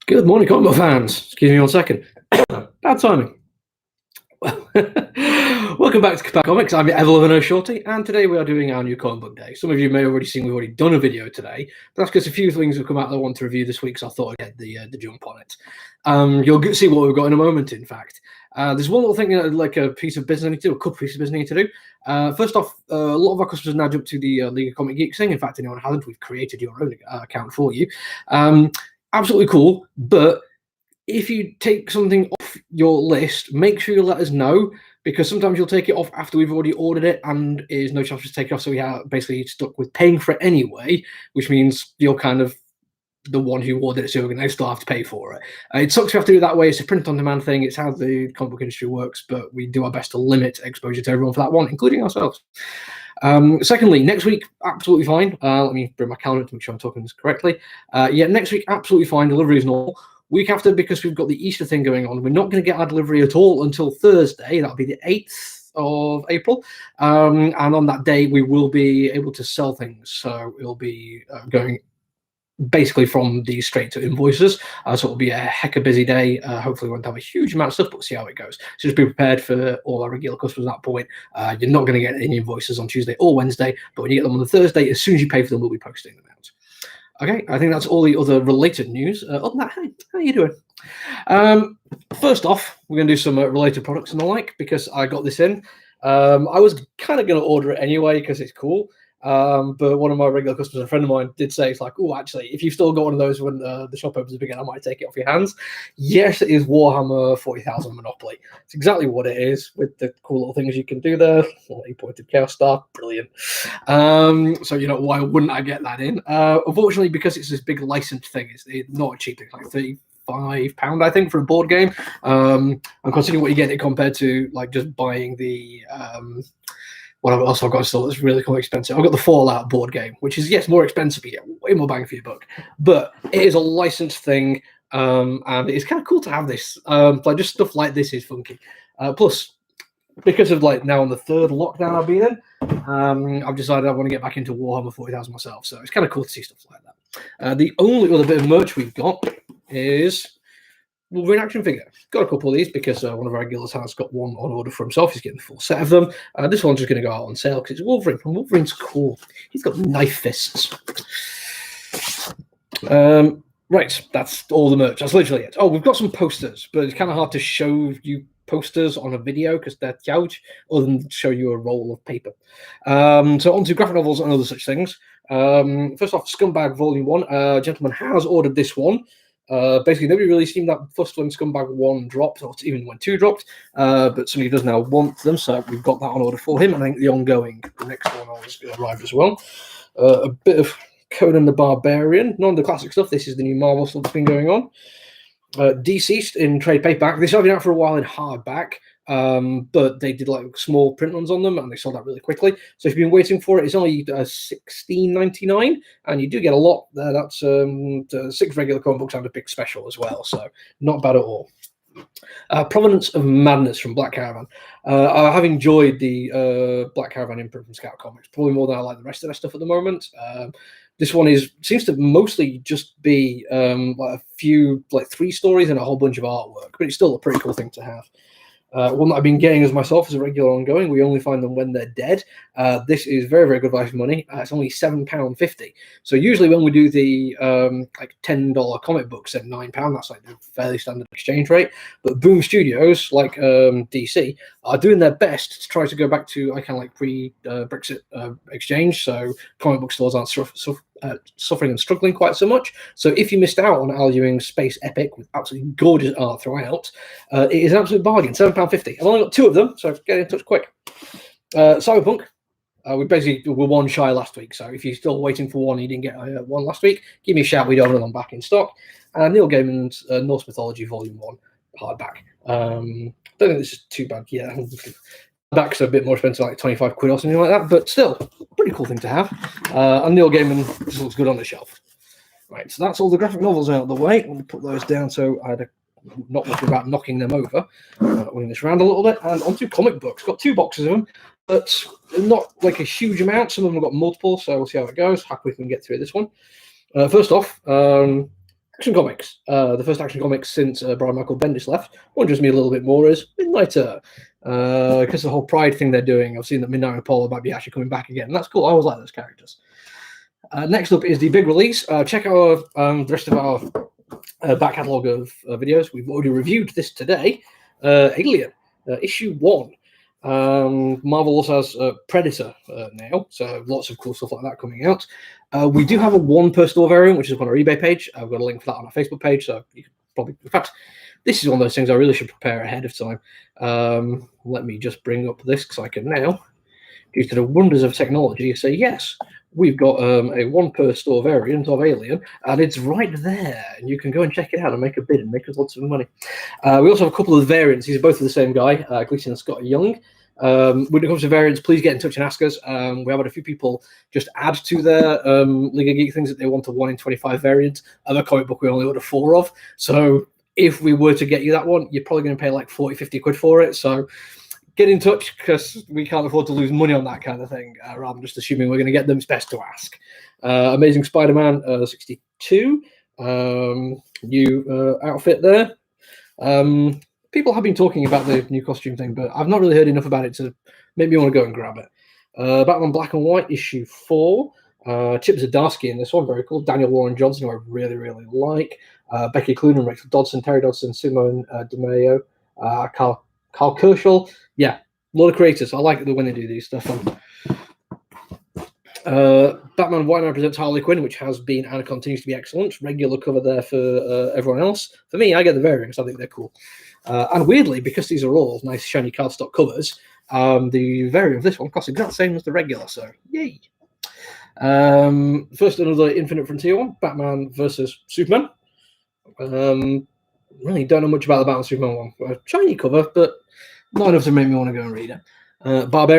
Good morning, comic book fans. Excuse me 1 second. Bad timing. Welcome back to Ka-Pow Comics. I'm your ever-loving Shorty, and today we are doing our new comic book day. Some of you may have already seen we've already done a video today, but that's because a few things have come out that I want to review this week, so I thought I'd get the jump on it. You'll see what we've got in a moment, in fact. There's one little thing, like a piece of business I need to do, a couple pieces of business I need to do. First off, a lot of our customers now jump to the League of Comic Geeks thing. In fact, anyone who hasn't, we've created your own account for you. Absolutely cool, but if you take something off your list, make sure you let us know, because sometimes you'll take it off after we've already ordered it and there's no chance to take it off, so we are basically stuck with paying for it anyway, which means you're kind of the one who ordered it, so you're going to still have to pay for it. It sucks to have to do it that way. It's a print-on-demand thing. It's how the comic book industry works, but we do our best to limit exposure to everyone for that one, including ourselves. Secondly, next week, absolutely fine. Let me bring my calendar to make sure I'm talking this correctly. Yeah, next week, absolutely fine. Delivery is normal. Week after, because we've got the Easter thing going on, we're not going to get our delivery at all until Thursday. That'll be the 8th of April. And on that day, we will be able to sell things. So it'll be going basically from these straight to invoices. So it'll be a heck of a busy day. Hopefully we won't have a huge amount of stuff, but we'll see how it goes. So just be prepared for all our regular customers at that point. You're not going to get any invoices on Tuesday or Wednesday, but when you get them on the Thursday, as soon as you pay for them, we'll be posting them out. Okay, I think that's all the other related news. Other than that, hey, how are you doing? First off, we're going to do some related products and the like, because I got this in. I was kind of going to order it anyway because it's cool. But one of my regular customers, a friend of mine, did say, it's like, oh, actually, if you've still got one of those when the shop opens again, I might take it off your hands. Yes, it is Warhammer 40,000 Monopoly. It's exactly what it is, with the cool little things you can do there. Pointed Chaos Star, brilliant. So, you know, why wouldn't I get that in? Unfortunately, because it's this big licensed thing, it's not a cheap thing, like £35, I think, for a board game. And considering what you get it compared to, like, just buying the... whatever else I've got still that's really quite expensive. I've got the Fallout board game, which is, yes, more expensive, but you get way more bang for your buck. But it is a licensed thing, and it's kind of cool to have this. Like, just stuff like this is funky. Plus, because of, like, now on the third lockdown I've been in, I've decided I want to get back into Warhammer 40,000 myself. So it's kind of cool to see stuff like that. The only other bit of merch we've got is Wolverine action figure. Got a couple of these because one of our regulars has got one on order for himself. He's getting the full set of them. This one's just going to go out on sale because it's Wolverine, and Wolverine's cool. He's got knife fists. Right, that's all the merch. That's literally it. Oh, we've got some posters, but it's kind of hard to show you posters on a video because they're huge, other than show you a roll of paper. So on to graphic novels and other such things. First off, Scumbag Volume 1. A gentleman has ordered this one. Basically, nobody really seemed that fussed when Scumbag 1 dropped, or even when 2 dropped, but somebody does now want them, so we've got that on order for him. I think the next one is going to arrive as well. A bit of Conan the Barbarian, none of the classic stuff. This is the new Marvel stuff that's been going on. Deceased in trade paperback. This has been out for a while in hardback, but they did like small print runs on them and they sold out really quickly. So if you've been waiting for it, it's only $16.99, and you do get a lot there. That's 6 regular comic books and a big special as well, so not bad at all. Provenance of Madness from Black Caravan. I have enjoyed the Black Caravan imprint from Scout Comics, probably more than I like the rest of their stuff at the moment. This one seems to mostly just be like a few, like 3 stories and a whole bunch of artwork, but it's still a pretty cool thing to have. One that I've been getting as myself as a regular ongoing. We only find them when they're dead. This is very, very good value for money. It's only £7.50. So usually when we do the like $10 comic books at £9, that's like the fairly standard exchange rate. But Boom Studios, like DC, are doing their best to try to go back to kind of like pre-Brexit exchange. So comic book stores aren't suffering and struggling quite so much. So if you missed out on Al Ewing's space epic with absolutely gorgeous art throughout, it is an absolute bargain. £7.50. I've only got 2 of them, so get in touch quick. Cyberpunk. We basically were 1 shy last week, so if you're still waiting for one and you didn't get one last week, give me a shout. We don't have them back in stock. Neil Gaiman's Norse Mythology Volume 1 hardback. Don't think this is too bad. Yeah, backs are a bit more expensive, like 25 quid or something like that, but still, pretty cool thing to have. And Neil Gaiman just looks good on the shelf. Right, so that's all the graphic novels out of the way. I'm going to put those down so I'd not worry about knocking them over. Wing this around a little bit, and onto comic books. Got 2 boxes of them, but not like a huge amount. Some of them have got multiple, so we'll see how it goes. Happy we can get through this one. First off, Action Comics. The first Action Comics since Brian Michael Bendis left. What interests me a little bit more is Midnighter. Because the whole Pride thing they're doing, I've seen that Midnight and Apollo might be actually coming back again. And that's cool. I always like those characters. Next up is the big release. Check out the rest of our back catalogue of videos. We've already reviewed this today. Alien, issue 1. Marvel also has Predator now, so lots of cool stuff like that coming out. We do have a 1 per store variant, which is on our eBay page. I've got a link for that on our Facebook page, so you can probably, in fact, this is one of those things I really should prepare ahead of time. Let me just bring up this because I can now, due to the wonders of technology, say yes. We've got a 1 per store variant of Alien, and it's right there. And you can go and check it out and make a bid and make us lots of money. We also have a couple of variants. These are both of the same guy, Gleason and Scott Young. When it comes to variants, please get in touch and ask us. We have had a few people just add to their League of Geek things that they want a 1 in 25 variant. Other comic book we only order 4 of. So if we were to get you that one, you're probably going to pay like 40, 50 quid for it. So get in touch because we can't afford to lose money on that kind of thing. Rather than just assuming we're going to get them, it's best to ask. Amazing Spider-Man 62. New outfit there. People have been talking about the new costume thing, but I've not really heard enough about it to make me want to go and grab it. Batman Black and White issue 4. Chip Zdarsky in this one, very cool. Daniel Warren Johnson, who I really, really like. Becky Cloonan, Rachel Dodson, Terry Dodson, Simone DeMayo, Carl Kershaw. Yeah, a lot of creators. I like it when they do these stuff. Batman White Man presents Harley Quinn, which has been and continues to be excellent. Regular cover there for everyone else. For me, I get the variants. I think they're cool. And weirdly, because these are all nice shiny cardstock covers, the variant of this one costs exactly the same as the regular. So, yay! First, another Infinite Frontier one, Batman versus Superman. Really don't know much about the Batman Superman one. A shiny cover, but not enough to make me want to go and read it. Barb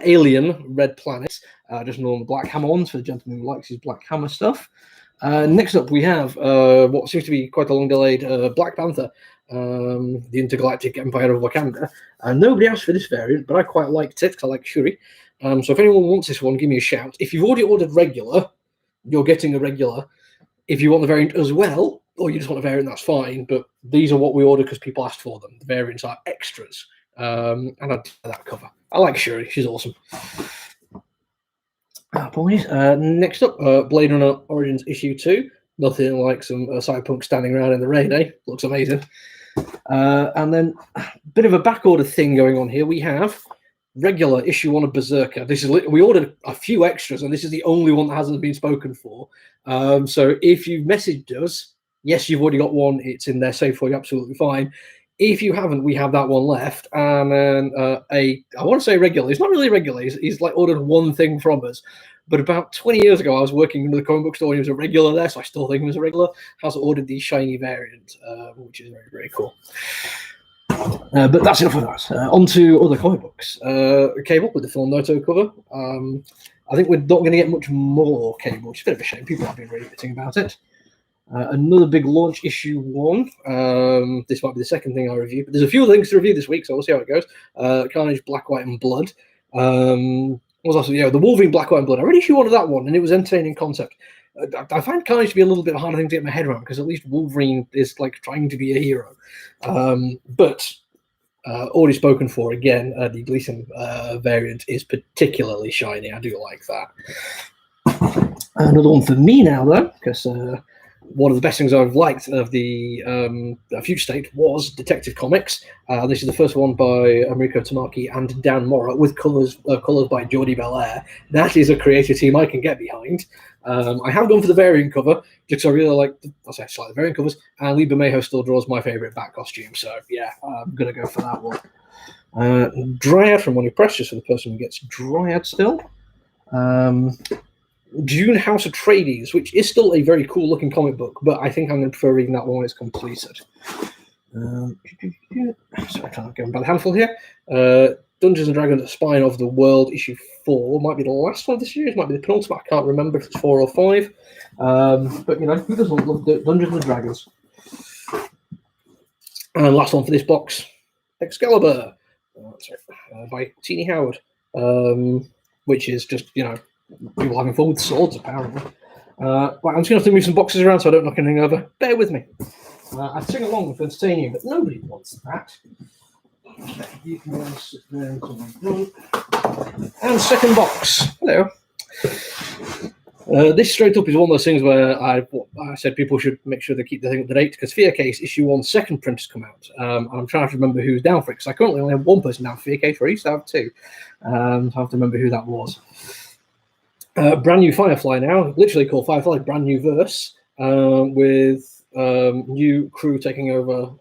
Alien, Red Planet. Just normal Black Hammer ones for the gentleman who likes his Black Hammer stuff. Next up, we have what seems to be quite a long-delayed Black Panther, the Intergalactic Empire of Wakanda. Nobody asked for this variant, but I quite liked it because I like Shuri. So if anyone wants this one, give me a shout. If you've already ordered regular, you're getting a regular. If you want the variant as well, or you just want a variant, that's fine. But these are what we ordered because people asked for them. The variants are extras. And I like that cover. I like Shuri. She's awesome. Boys. Next up, Blade Runner Origins issue 2. Nothing like some Cyberpunk standing around in the rain, eh? Looks amazing. And then a bit of a backorder thing going on here. We have regular issue 1 of Berserker. This is we ordered a few extras, and this is the only one that hasn't been spoken for. So if you've messaged us, yes, you've already got one. It's in there safe for you, absolutely fine. If you haven't, we have that one left. And then I want to say regular. It's not really regular. He's like ordered one thing from us. But about 20 years ago, I was working in the comic book store and he was a regular there, so I still think he was a regular. Has ordered the shiny variant, which is very, very cool. But that's enough of that. On to other comic books. Cable with the Phil Noto cover. I think we're not going to get much more Cable, which is a bit of a shame. People have been really bitching about it. Another big launch, issue 1. This might be the second thing I review, but there's a few things to review this week, so we'll see how it goes. Carnage, Black, White, and Blood. Was also, the Wolverine, Black, White, and Blood. I read issue 1 of that one, and it was entertaining concept. I find Carnage to be a little bit harder thing to get my head around because at least Wolverine is like trying to be a hero. But already spoken for again. The Gleason variant is particularly shiny. I do like that. Another one for me now, though, because one of the best things I've liked of the Future State was Detective Comics. This is the first one by Enrico Tamaki and Dan Morrow with colours by Jordi Belair. That is a creative team I can get behind. I have gone for the variant cover because I really like the variant covers, and Lee Bermejo still draws my favourite Bat costume. So yeah, I'm gonna go for that one. Dryad from Money Press, just for the person who gets Dryad still. June House of Atreides, which is still a very cool looking comic book, but I think I'm going to prefer reading that one when it's completed. So I can't go by the handful here. Dungeons and Dragons: Spine of the World, issue 4 might be the last one of the series, might be the penultimate. I can't remember if it's 4 or 5. But who doesn't love Dungeons and Dragons? And last one for this box, Excalibur, by Teeny Howard, which is just people having fun with swords apparently. Right, I'm just going to have to move some boxes around so I don't knock anything over. Bear with me. I'd sing along to entertain you, but nobody wants that. Okay, you can go and sit there until I'm done. And second box. Hello. This straight up is one of those things where I said people should make sure they keep the thing up to date, because Fear Case issue 1 second print has come out. And I'm trying to remember who's down for it, because I currently only have one person down for Fear Case, where I used to have two. So I have to remember who that was. Brand new Firefly now, literally called Firefly, brand new verse, with new crew taking over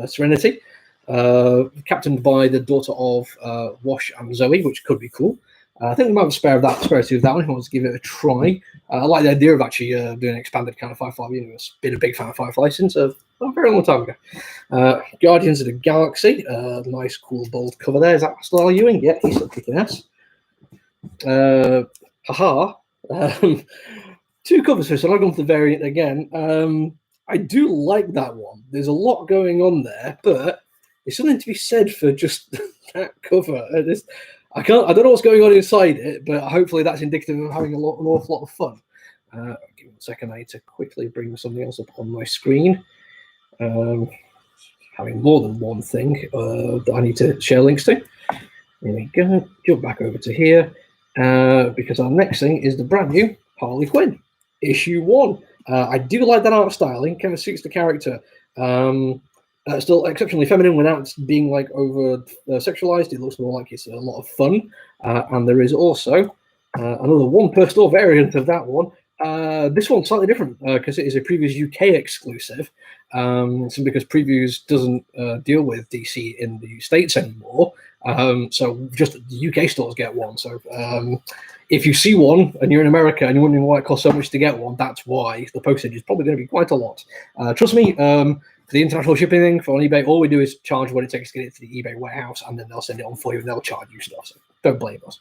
Serenity, captained by the daughter of Wash and Zoe, which could be cool. I think we might have a spare two of that one if I want to give it a try. I like the idea of actually doing an expanded kind of Firefly universe. Been a big fan of Firefly since a very long time ago. Guardians of the Galaxy, nice, cool, bold cover there. Is that still Ewing? Yeah, he's still kicking ass. Two covers here, so I'll go on to the variant again. I do like that one. There's a lot going on there, but there's something to be said for just that cover. I don't know what's going on inside it, but hopefully that's indicative of having an awful lot of fun. Give me 1 second. I need to quickly bring something else up on my screen. Having more than one thing that I need to share links to. There we go. Jump back over to here, because our next thing is the brand new Harley Quinn, issue 1. I do like that art styling. Kind of suits the character. Still exceptionally feminine without being like over sexualized. It looks more like it's a lot of fun. And there is also another one per store variant of that one. This one's slightly different because it is a Previews UK exclusive. So because Previews doesn't deal with DC in the States anymore. So just the UK stores get one. So if you see one and you're in America and you're wondering why it costs so much to get one, that's why. The postage is probably going to be quite a lot. Trust me, for the international shipping thing for on eBay, all we do is charge what it takes to get it to the eBay warehouse, and then they'll send it on for you and they'll charge you stuff. So don't blame us.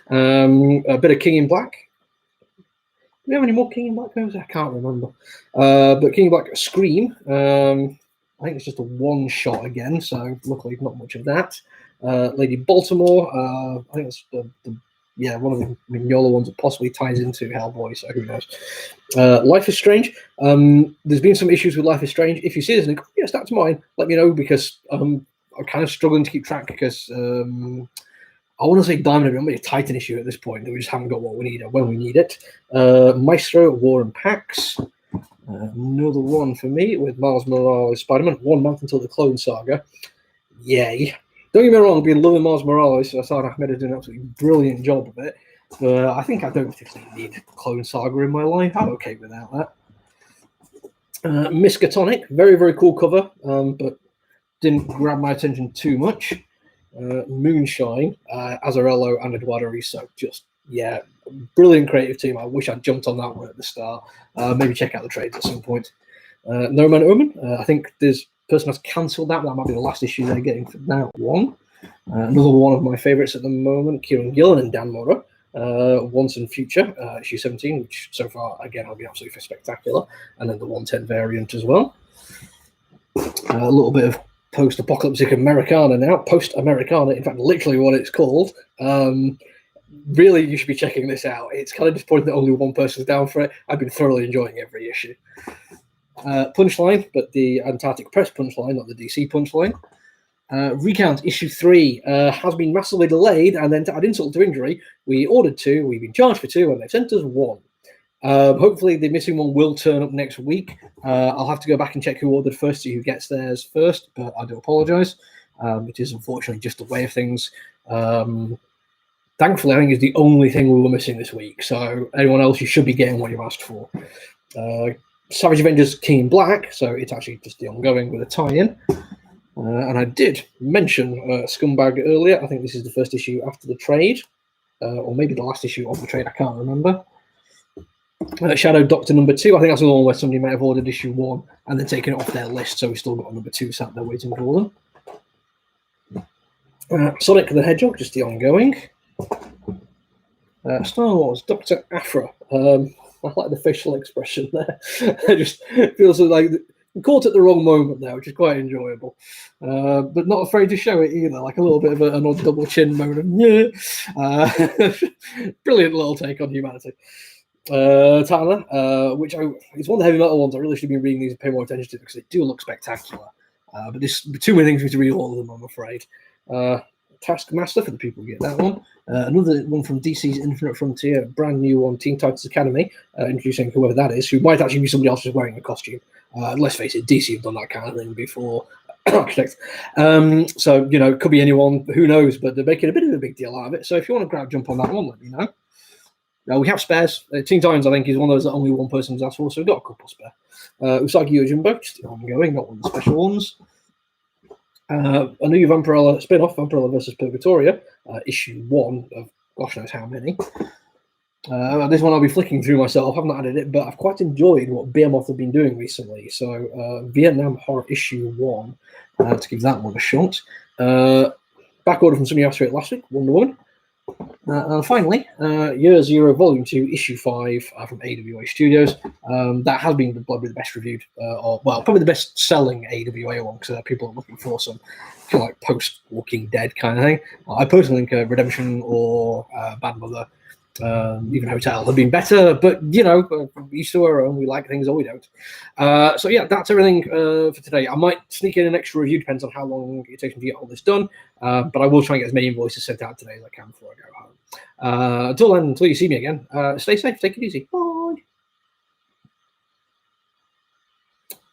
A bit of King in Black. Do we have any more King in Black covers? I can't remember. But King in Black Scream. I think it's just a one shot again, so luckily not much of that. Lady Baltimore. I think it's one of the Mignola ones that possibly ties into Hellboy, so who knows. Life is Strange. There's been some issues with Life is Strange. If you see this and think, yes, that's mine, let me know, because I'm kind of struggling to keep track, because I want to say Diamond and a Titan issue at this point, that we just haven't got what we need when we need it. Maestro, War and Pax. Another one for me with Miles Morales Spider-Man. 1 month until the Clone Saga. Yay. Don't get me wrong, I've been loving Miles Morales. So Asad Ahmed did an absolutely brilliant job of it. I think I don't particularly need Clone Saga in my life. I'm okay without that. Miskatonic, very, very cool cover, but didn't grab my attention too much. Moonshine, Azzarello and Eduardo Riso. Just, yeah, brilliant creative team. I wish I'd jumped on that one at the start. Maybe check out the trades at some point. No Man Omen, I think this person has cancelled that. That might be the last issue they're getting for that one. Another one of my favourites at the moment, Kieran Gillen and Dan Mora. Once and Future, issue 17, which so far, again, I'll be absolutely spectacular. And then the 110 variant as well. A little bit of post-apocalyptic Americana now. Post-Americana, in fact, literally what it's called. Really, you should be checking this out. It's kind of disappointing that only one person's down for it. I've been thoroughly enjoying every issue. Punchline, but the Antarctic Press Punchline, not the DC Punchline. Recount issue 3 has been massively delayed, and then to add insult to injury, we ordered 2, we've been charged for 2, and they've sent us 1. Hopefully the missing one will turn up next week. I'll have to go back and check who ordered first, see who gets theirs first, but I do apologise. It is unfortunately just the way of things. Thankfully, I think it's the only thing we were missing this week, so anyone else, you should be getting what you've asked for. Savage Avengers King in Black, so it's actually just the ongoing with a tie-in. And I did mention Scumbag earlier. I think this is the first issue after the trade, or maybe the last issue of the trade. I can't remember. Shadow Doctor number 2. I think that's the one where somebody might have ordered issue 1 and then taken it off their list, so we've still got number 2 sat there waiting for them. Sonic the Hedgehog, just the ongoing. Star Wars Dr. Aphra. I like the facial expression there. It just feels like caught at the wrong moment there, which is quite enjoyable. But not afraid to show it either, like a little bit of an odd double chin moment. Brilliant little take on humanity. Tanner, which it's one of the heavy metal ones. I really should have been reading these and pay more attention to because they do look spectacular. But there's too many things for me to read all of them, I'm afraid. Taskmaster, for the people who get that one. Another one from DC's Infinite Frontier, brand new on Teen Titans Academy, introducing whoever that is, who might actually be somebody else who's wearing a costume. Let's face it, DC have done that kind of thing before. So, you know, it could be anyone, who knows, but they're making a bit of a big deal out of it. So if you want to grab jump on that one, let me know. We have spares. Teen Titans, I think, is one of those that only one person's asked for, so we've got a couple spare. Usagi Yojimbo, just ongoing, not one of the special ones. A new Vampirella spin-off, Vampirella versus Purgatoria, issue 1 of gosh knows how many. This one I'll be flicking through myself. I haven't added it, but I've quite enjoyed what Behemoth have been doing recently. So Vietnam Horror issue 1, to give that one a shot. Back order from somebody else here last week, Wonder Woman. And finally, Year Zero, Volume 2, Issue 5 from AWA Studios. That has been probably the best reviewed, or well, probably the best selling AWA one, because people are looking for some kind of like post-Walking Dead kind of thing. I personally think Redemption or Bad Mother, even Hotel, have been better, but you know, each to our own. We like things or we don't. So yeah, that's everything for today. I might sneak in an extra review, depends on how long it takes me to get all this done, but I will try and get as many invoices sent out today as I can before I go home. Until then, until you see me again, stay safe, take it easy. Bye.